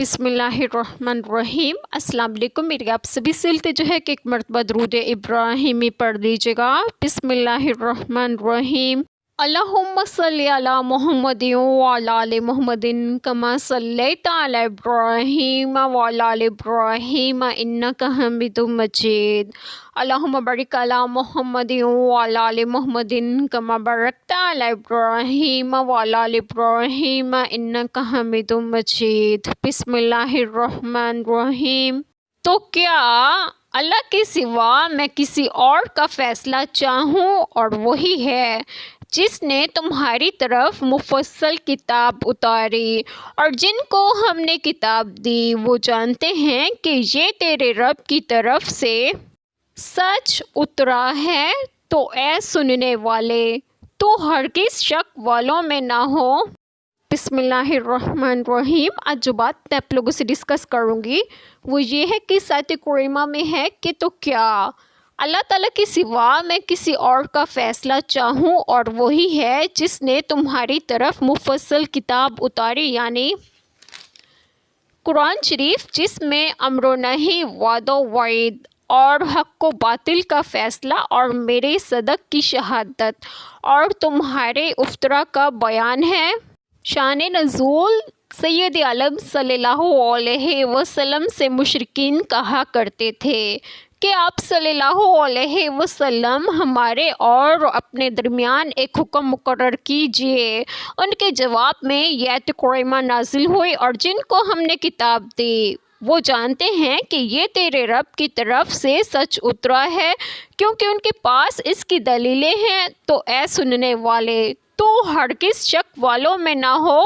بسم اللہ الرحمن الرحیم۔ السلام علیکم۔ میری آپ سبھی سے جو ہے کہ ایک مرتبہ درود ابراہیمی پڑھ لیجیے گا۔ بسم اللہ الرحمن الرحیم۔ اللہم صلی علی محمد وعلی آل محمد کما صلیت علی ابراہیم وعلی آل ابراہیم انک حمید مجید۔ اللہم بارک علی محمد وعلی آل محمد کما بارکت علی ابراہیم وعلی آل ابراہیم انک حمید مجید۔ بسم اللہ الرحمن الرحیم۔ تو کیا اللہ کے سوا میں کسی اور کا فیصلہ چاہوں اور وہی ہے جس نے تمہاری طرف مفصل کتاب اتاری، اور جن کو ہم نے کتاب دی وہ جانتے ہیں کہ یہ تیرے رب کی طرف سے سچ اترا ہے۔ تو اے سننے والے، تو ہرگز شک والوں میں نہ ہو۔ بسم اللہ الرحمن الرحیم۔ آج جو بات میں آپ لوگوں سے ڈسکس کروں گی وہ یہ ہے کہ آیت کریمہ میں ہے کہ تو کیا اللہ تعالیٰ کے سوا میں کسی اور کا فیصلہ چاہوں اور وہی ہے جس نے تمہاری طرف مفصل کتاب اتاری، یعنی قرآن شریف، جس میں امر و نہی، وعد و وعید اور حق و باطل کا فیصلہ اور میرے صدق کی شہادت اور تمہارے افطرا کا بیان ہے۔ شان نزول: سید عالم صلی اللہ علیہ وسلم سے مشرکین کہا کرتے تھے کہ آپ صلی اللہ علیہ وسلم ہمارے اور اپنے درمیان ایک حکم مقرر کیجئے۔ ان کے جواب میں یہ آیت کریمہ نازل ہوئی، اور جن کو ہم نے کتاب دی وہ جانتے ہیں کہ یہ تیرے رب کی طرف سے سچ اترا ہے، کیونکہ ان کے پاس اس کی دلیلیں ہیں۔ تو اے سننے والے، تو ہرگز شک والوں میں نہ ہو۔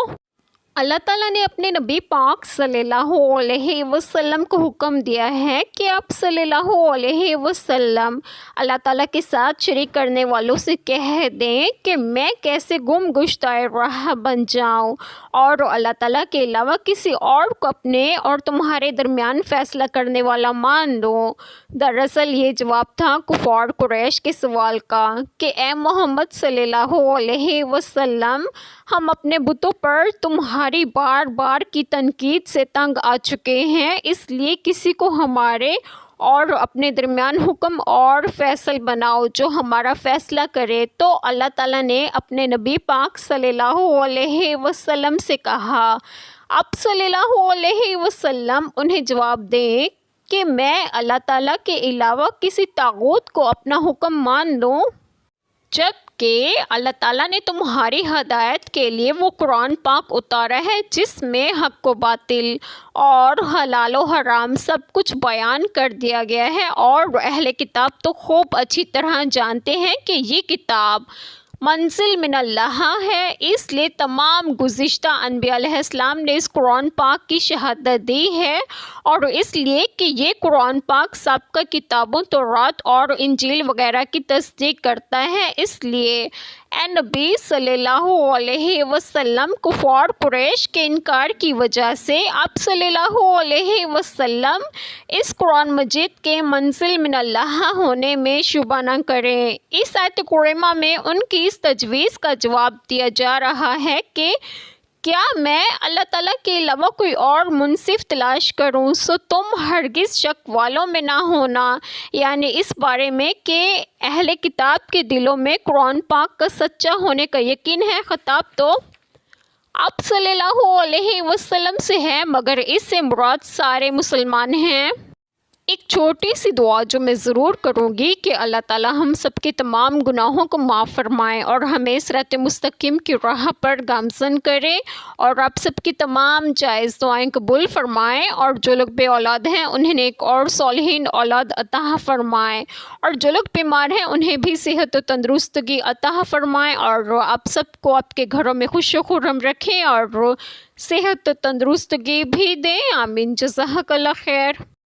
اللہ تعالیٰ نے اپنے نبی پاک صلی اللہ علیہ وسلم کو حکم دیا ہے کہ آپ صلی اللہ علیہ وسلم اللہ تعالیٰ کے ساتھ شریک کرنے والوں سے کہہ دیں کہ میں کیسے گم گشتہ راہ بن جاؤں اور اللہ تعالیٰ کے علاوہ کسی اور کو اپنے اور تمہارے درمیان فیصلہ کرنے والا مان لوں۔ دراصل یہ جواب تھا کفار قریش کے سوال کا کہ اے محمد صلی اللہ علیہ وسلم، ہم اپنے بتوں پر تمہاری بار بار کی تنقید سے تنگ آ چکے ہیں، اس لیے کسی کو ہمارے اور اپنے درمیان حکم اور فیصل بناؤ جو ہمارا فیصلہ کرے۔ تو اللہ تعالیٰ نے اپنے نبی پاک صلی اللہ علیہ وسلم سے کہا، آپ صلی اللہ علیہ وسلم انہیں جواب دیں کہ میں اللہ تعالیٰ کے علاوہ کسی طاغوت کو اپنا حکم مان لوں، جبکہ اللہ تعالیٰ نے تمہاری ہدایت کے لیے وہ قرآن پاک اتارا ہے جس میں حق و باطل اور حلال و حرام سب کچھ بیان کر دیا گیا ہے۔ اور اہل کتاب تو خوب اچھی طرح جانتے ہیں کہ یہ کتاب منزل من اللہ ہے، اس لیے تمام گزشتہ انبیاء علیہ السلام نے اس قرآن پاک کی شہادت دی ہے، اور اس لیے کہ یہ قرآن پاک سابقہ کتابوں تورات اور انجیل وغیرہ کی تصدیق کرتا ہے۔ اس لیے اے نبی صلی اللہ علیہ وسلم، کفار قریش کے انکار کی وجہ سے آپ صلی اللہ علیہ وسلم اس قرآن مجید کے منزل من اللہ ہونے میں شبہ نہ کریں۔ اس آیت کریمہ میں ان کی اس تجویز کا جواب دیا جا رہا ہے کہ کیا میں اللہ تعالیٰ کے علاوہ کوئی اور منصف تلاش کروں، سو تم ہرگز شک والوں میں نہ ہونا، یعنی اس بارے میں کہ اہل کتاب کے دلوں میں قرآن پاک کا سچا ہونے کا یقین ہے۔ خطاب تو آپ صلی اللہ علیہ وسلم سے ہے، مگر اس سے مراد سارے مسلمان ہیں۔ ایک چھوٹی سی دعا جو میں ضرور کروں گی کہ اللہ تعالیٰ ہم سب کے تمام گناہوں کو معاف فرمائے اور ہمیں صراط مستقیم کی راہ پر گامزن کرے، اور آپ سب کی تمام جائز دعائیں قبول فرمائے، اور جو لوگ بے اولاد ہیں انہیں نیک اور صالحین اولاد عطا فرمائے، اور جو لوگ بیمار ہیں انہیں بھی صحت و تندرستگی عطا فرمائے، اور آپ سب کو آپ کے گھروں میں خوش و خرم رکھیں اور صحت و تندرستگی بھی دیں۔ آمین۔ جزاک اللہ خیر۔